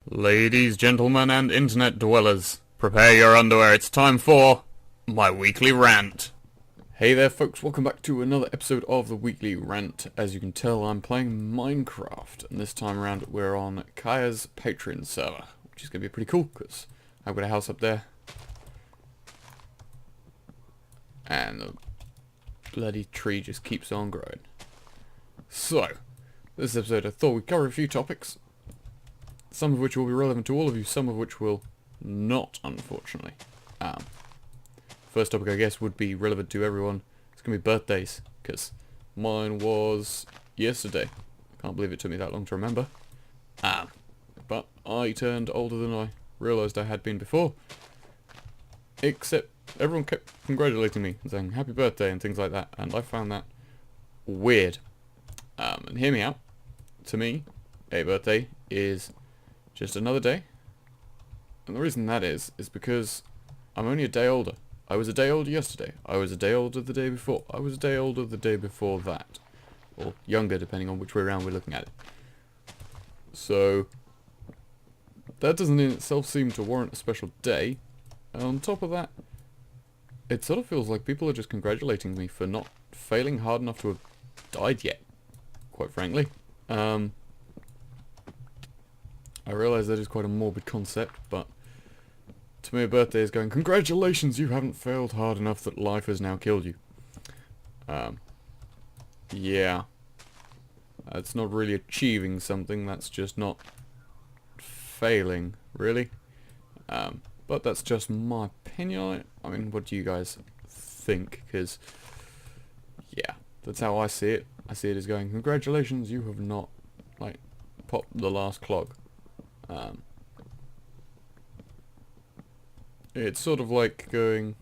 Ladies, gentlemen, and internet dwellers, prepare your underwear. It's time for my weekly rant. Hey there, folks. Welcome back to another episode of the weekly rant. As you can tell, I'm playing Minecraft, and this time around we're on Kaya's Patreon server, which is going to be pretty cool because I've got a house up there, and the bloody tree just keeps on growing. So, this episode I thought we'd cover a few topics. Some of which will be relevant to all of you, some of which will not, unfortunately. First topic, I guess, would be relevant to everyone. It's going to be birthdays, because mine was yesterday. I can't believe it took me that long to remember. But I turned older than I realised I had been before. Except everyone kept congratulating me and saying happy birthday and things like that, and I found that weird. And hear me out. To me, a birthday is just another day, and the reason that is because I'm only a day older. I was a day older yesterday, I was a day older the day before, I was a day older the day before that, or younger depending on which way around we're looking at it. So that doesn't in itself seem to warrant a special day, and on top of that, it sort of feels like people are just congratulating me for not failing hard enough to have died yet, quite frankly. I realise that is quite a morbid concept, but to me a birthday is going, congratulations, you haven't failed hard enough that life has now killed you. Yeah. That's not really achieving something, that's just not failing, really. But that's just my opinion on it. I mean, what do you guys think? Because, yeah, that's how I see it. I see it as going, congratulations, you have not, like, popped the last clog. It's sort of like going,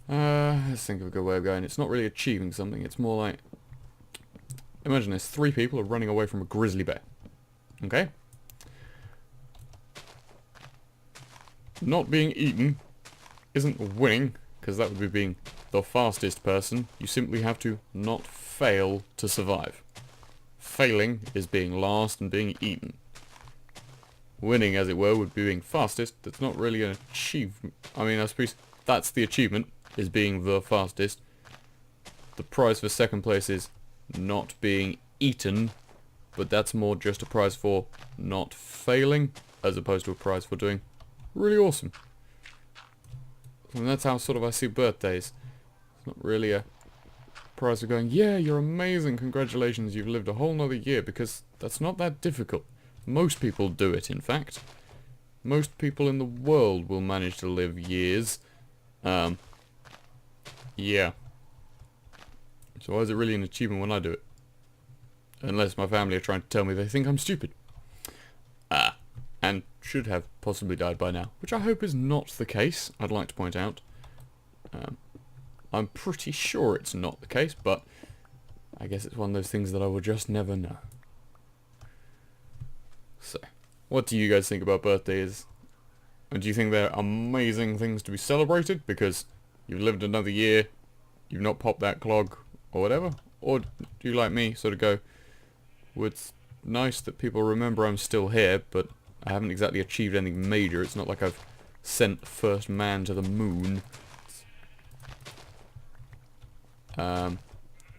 let's think of a good way of going. It's not really achieving something, it's more like, imagine this, 3 people are running away from a grizzly bear. Okay? Not being eaten isn't winning, because that would be being the fastest person. You simply have to not fail to survive. Failing is being last and being eaten. Winning, as it were, would be being fastest. That's not really an achievement. I mean, I suppose that's the achievement, is being the fastest. The prize for second place is not being eaten, but that's more just a prize for not failing, as opposed to a prize for doing really awesome. And that's how sort of I see birthdays. It's not really a prize for going, yeah, you're amazing, congratulations, you've lived a whole nother year, because that's not that difficult. Most people do it, in fact. Most people in the world will manage to live years. Yeah. So why is it really an achievement when I do it? Unless my family are trying to tell me they think I'm stupid. And should have possibly died by now. Which I hope is not the case, I'd like to point out. I'm pretty sure it's not the case, but I guess it's one of those things that I will just never know. So, what do you guys think about birthdays? And do you think they're amazing things to be celebrated because you've lived another year, you've not popped that clog, or whatever? Or do you, like me, sort of go, well, it's nice that people remember I'm still here, but I haven't exactly achieved anything major. It's not like I've sent the first man to the moon.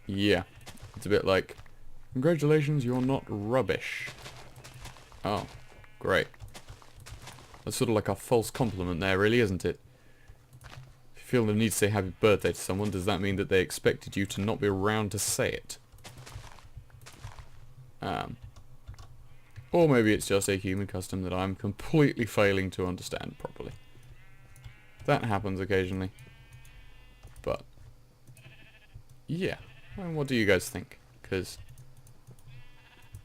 Yeah. It's a bit like, congratulations, you're not rubbish. Oh, great. That's sort of like a false compliment there, really, isn't it? If you feel the need to say happy birthday to someone, does that mean that they expected you to not be around to say it? Or maybe it's just a human custom that I'm completely failing to understand properly. That happens occasionally. But, yeah. And what do you guys think? Because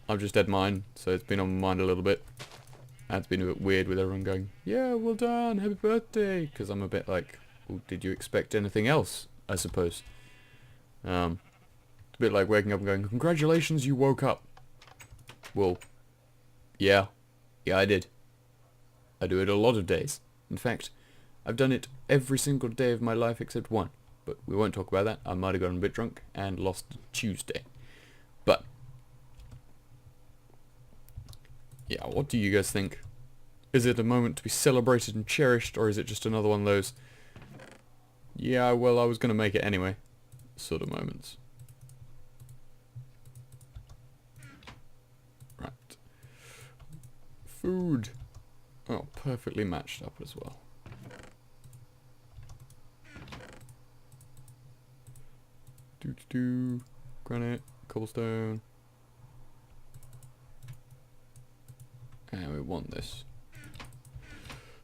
I've just had mine, so it's been on my mind a little bit. And it's been a bit weird with everyone going, yeah, well done, happy birthday. Because I'm a bit like, well, did you expect anything else, I suppose? It's a bit like waking up and going, congratulations, you woke up. Well, yeah, I did. I do it a lot of days. In fact, I've done it every single day of my life except one. But we won't talk about that. I might have gotten a bit drunk and lost Tuesday. But Yeah, what do you guys think? Is it a moment to be celebrated and cherished, or is it just another one of those, yeah, well, I was going to make it anyway, sort of moments? Right. Food. Oh, perfectly matched up as well. Granite, cobblestone. And we want this.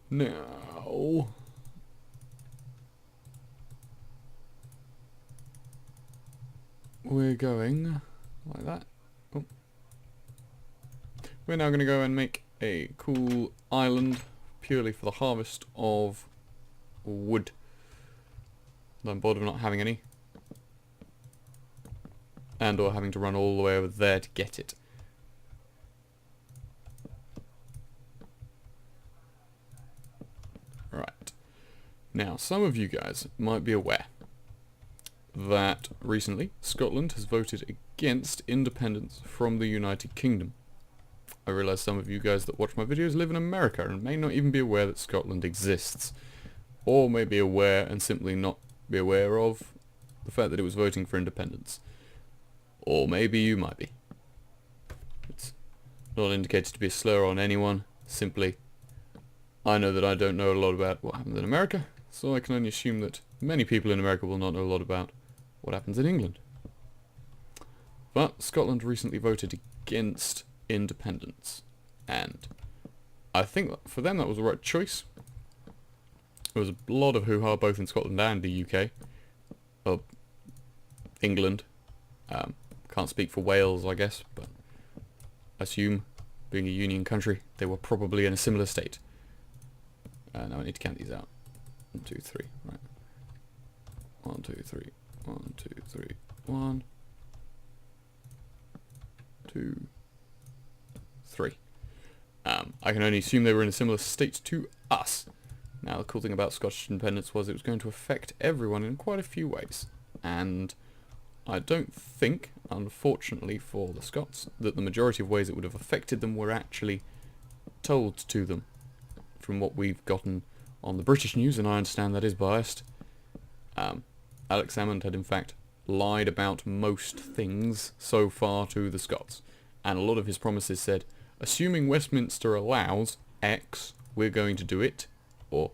Now... we're going like that. Oh. We're now going to go and make a cool island purely for the harvest of wood. I'm bored of not having any. And or having to run all the way over there to get it. Right. Now, some of you guys might be aware that recently Scotland has voted against independence from the United Kingdom. I realise some of you guys that watch my videos live in America and may not even be aware that Scotland exists. Or may be aware and simply not be aware of the fact that it was voting for independence. Or maybe you might be. It's not indicated to be a slur on anyone, simply I know that I don't know a lot about what happens in America, so I can only assume that many people in America will not know a lot about what happens in England. But Scotland recently voted against independence, and I think that for them that was the right choice. There was a lot of hoo-ha both in Scotland and the UK, or England. Can't speak for Wales, I guess, but I assume, being a union country, they were probably in a similar state. Now I need to count these out. 1, 2, 3, right. 1, 2, 3, 1, 2, 3, 1, 2, 3. I can only assume they were in a similar state to us. Now the cool thing about Scottish independence was it was going to affect everyone in quite a few ways, and I don't think, unfortunately for the Scots, that the majority of ways it would have affected them were actually told to them. From what we've gotten on the British news, and I understand that is biased, Alex Salmond had in fact lied about most things so far to the Scots, and a lot of his promises said, assuming Westminster allows X, we're going to do it, or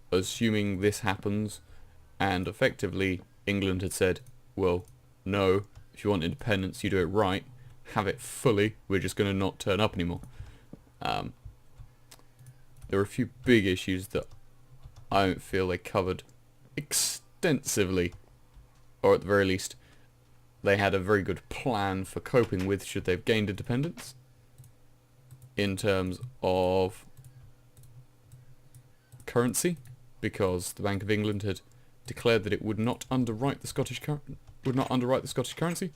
assuming this happens, and effectively England had said, well, no, if you want independence you do it right, have it fully, we're just going to not turn up anymore. There are a few big issues that I don't feel they covered extensively, or at the very least they had a very good plan for coping with should they've gained independence, in terms of currency, because the Bank of England had declared that it would not underwrite the Scottish currency.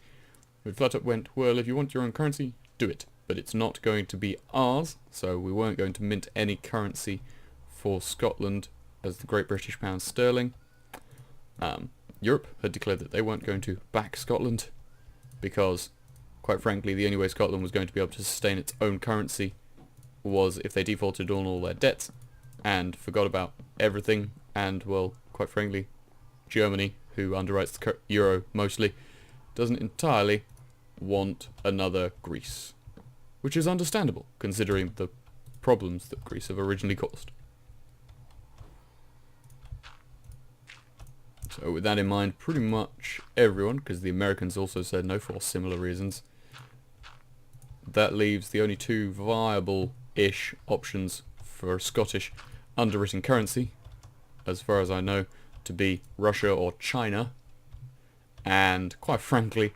It flat up went, well, if you want your own currency, do it, but it's not going to be ours, so we weren't going to mint any currency for Scotland as the Great British Pound Sterling. Europe had declared that they weren't going to back Scotland because, quite frankly, the only way Scotland was going to be able to sustain its own currency was if they defaulted on all their debts and forgot about everything, and, well, quite frankly, Germany, who underwrites the euro mostly, doesn't entirely want another Greece, which is understandable considering the problems that Greece have originally caused. So with that in mind, pretty much everyone, because the Americans also said no for similar reasons, that leaves the only two viable-ish options for a Scottish underwritten currency, as far as I know, to be Russia or China, and quite frankly,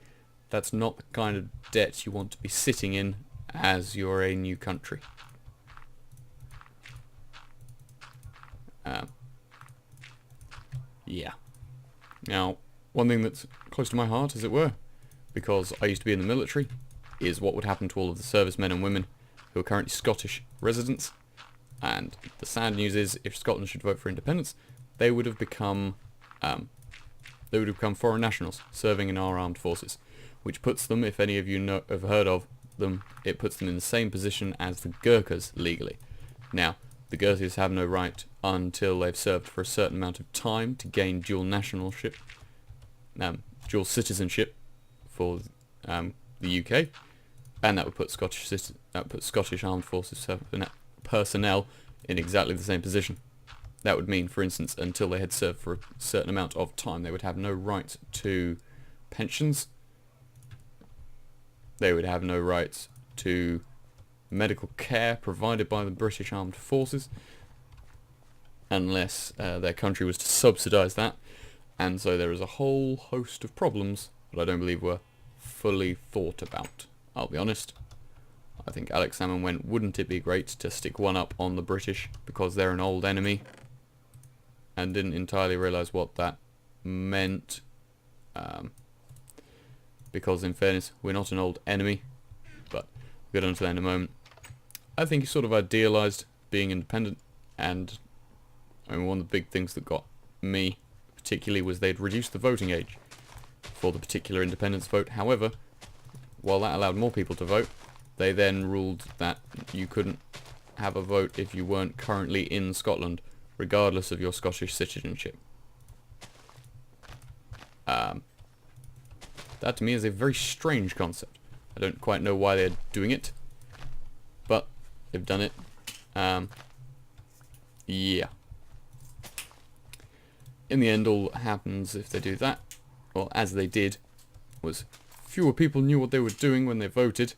that's not the kind of debt you want to be sitting in as you're a new country. Yeah. Now, one thing that's close to my heart, as it were, because I used to be in the military, is what would happen to all of the servicemen and women who are currently Scottish residents. And the sad news is, if Scotland should vote for independence, they would have become foreign nationals serving in our armed forces, which puts them, if any of you have heard of them, it puts them in the same position as the Gurkhas legally. Now, the Gurkhas have no right until they've served for a certain amount of time to gain dual nationalship, dual citizenship for the UK, and that would put Scottish Armed Forces personnel in exactly the same position. That would mean, for instance, until they had served for a certain amount of time, they would have no right to pensions. They would have no rights to medical care provided by the British Armed Forces, unless their country was to subsidise that. And so there is a whole host of problems that I don't believe were fully thought about. I'll be honest. I think Alex Salmon went, wouldn't it be great to stick one up on the British because they're an old enemy, and didn't entirely realise what that meant. Because in fairness, we're not an old enemy, but we'll get onto that in a moment. I think he sort of idealised being independent, and I mean, one of the big things that got me particularly was they'd reduced the voting age for the particular independence vote. However, while that allowed more people to vote, they then ruled that you couldn't have a vote if you weren't currently in Scotland, regardless of your Scottish citizenship. That to me is a very strange concept. I don't quite know why they're doing it, but they've done it. Yeah. In the end, all that happens if they do that, well, as they did, was fewer people knew what they were doing when they voted,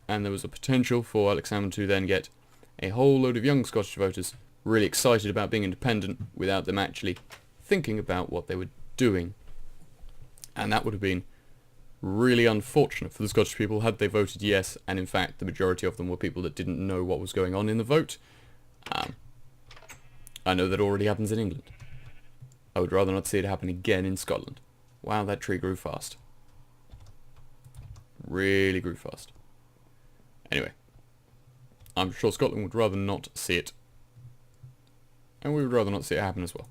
and there was a potential for Alex Salmon to then get a whole load of young Scottish voters really excited about being independent without them actually thinking about what they were doing. And that would have been really unfortunate for the Scottish people had they voted yes, and in fact the majority of them were people that didn't know what was going on in the vote. I know that already happens in England. I would rather not see it happen again in Scotland. Wow, that tree grew fast. Really grew fast. Anyway, I'm sure Scotland would rather not see it. And we would rather not see it happen as well.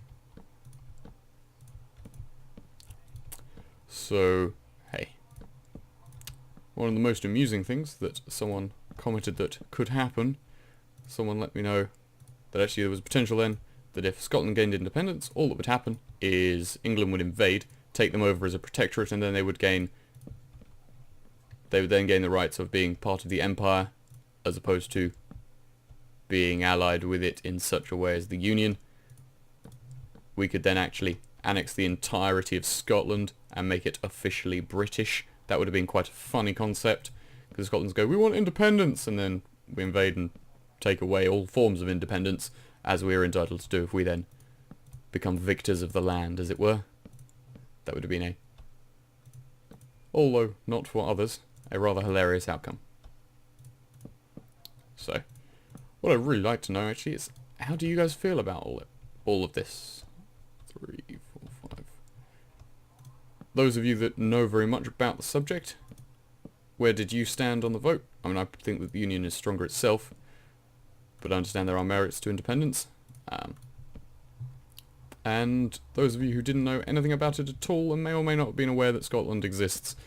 So, hey. One of the most amusing things that someone commented that could happen, someone let me know that actually there was potential then that if Scotland gained independence, all that would happen is England would invade, take them over as a protectorate, and then they would then gain the rights of being part of the empire, as opposed to being allied with it in such a way as the Union. We could then actually annex the entirety of Scotland and make it officially British. That would have been quite a funny concept, because Scotland's go, we want independence, and then we invade and take away all forms of independence, as we are entitled to do if we then become victors of the land, as it were. That would have been although not for others, a rather hilarious outcome. So, what I'd really like to know actually is, how do you guys feel about all of this? 3, 4, 5. Those of you that know very much about the subject, where did you stand on the vote? I mean, I think that the Union is stronger itself, but I understand there are merits to independence. And those of you who didn't know anything about it at all and may or may not have been aware that Scotland exists,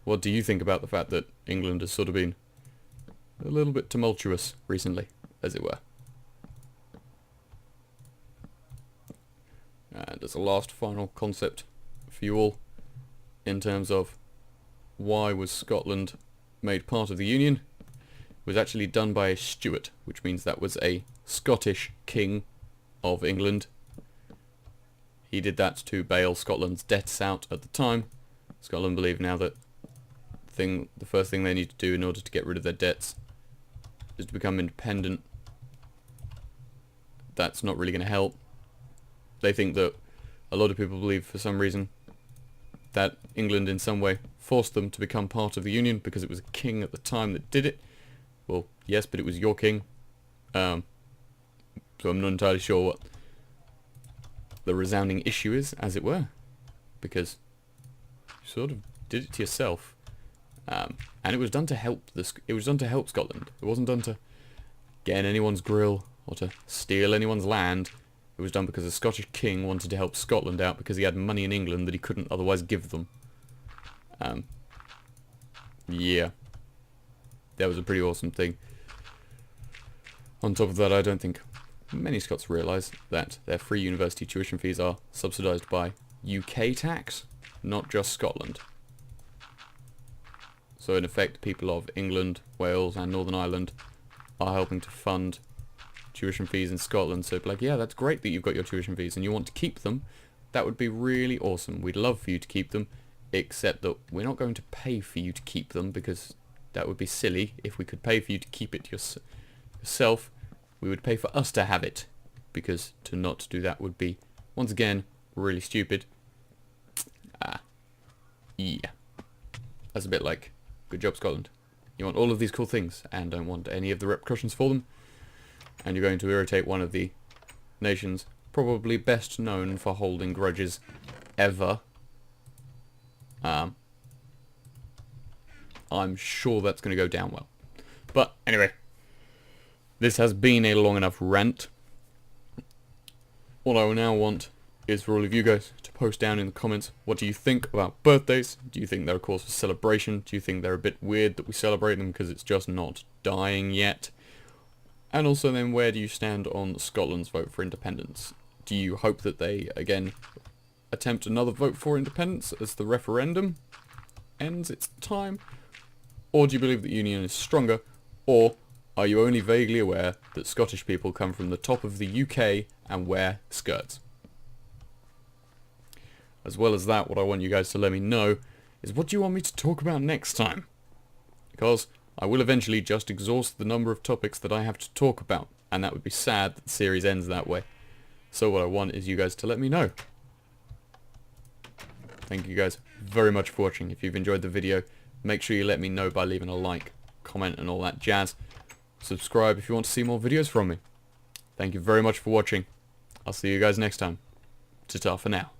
what do you think about the fact that England has sort of been a little bit tumultuous recently, as it were? And as a last final concept for you all, in terms of why was Scotland made part of the Union, was actually done by a Stuart, which means that was a Scottish king of England. He did that to bail Scotland's debts out at the time. Scotland believe now that the first thing they need to do in order to get rid of their debts is to become independent. That's not really going to help. They think that a lot of people believe for some reason that England in some way forced them to become part of the Union because it was a king at the time that did it. Well, yes, but it was your king. So I'm not entirely sure what the resounding issue is, as it were, because you sort of did it to yourself, and it was done to help Scotland. It wasn't done to get in anyone's grill or to steal anyone's land. It was done because the Scottish king wanted to help Scotland out because he had money in England that he couldn't otherwise give them. Yeah. that was a pretty awesome thing. On top of that, I don't think many Scots realise that their free university tuition fees are subsidised by UK tax, not just Scotland. So in effect, people of England, Wales and Northern Ireland are helping to fund tuition fees in Scotland. So like, yeah, that's great that you've got your tuition fees and you want to keep them. That would be really awesome. We'd love for you to keep them, except that we're not going to pay for you to keep them, because that would be silly. If we could pay for you to keep it yourself, we would pay for us to have it, because to not do that would be, once again, really stupid. Yeah. That's a bit like, good job Scotland. You want all of these cool things and don't want any of the repercussions for them, and you're going to irritate one of the nations probably best known for holding grudges ever. I'm sure that's going to go down well. But anyway, this has been a long enough rant. What I will now want is for all of you guys to post down in the comments, what do you think about birthdays? Do you think they're a cause for celebration? Do you think they're a bit weird that we celebrate them because it's just not dying yet? And also then, where do you stand on Scotland's vote for independence? Do you hope that they, again, attempt another vote for independence as the referendum ends its time? Or do you believe that union is stronger? Or are you only vaguely aware that Scottish people come from the top of the UK and wear skirts? As well as that, what I want you guys to let me know is, what do you want me to talk about next time? Because I will eventually just exhaust the number of topics that I have to talk about, and that would be sad that the series ends that way. So what I want is you guys to let me know. Thank you guys very much for watching. If you've enjoyed the video, make sure you let me know by leaving a like, comment and all that jazz. Subscribe if you want to see more videos from me. Thank you very much for watching. I'll see you guys next time. Ta-ta for now.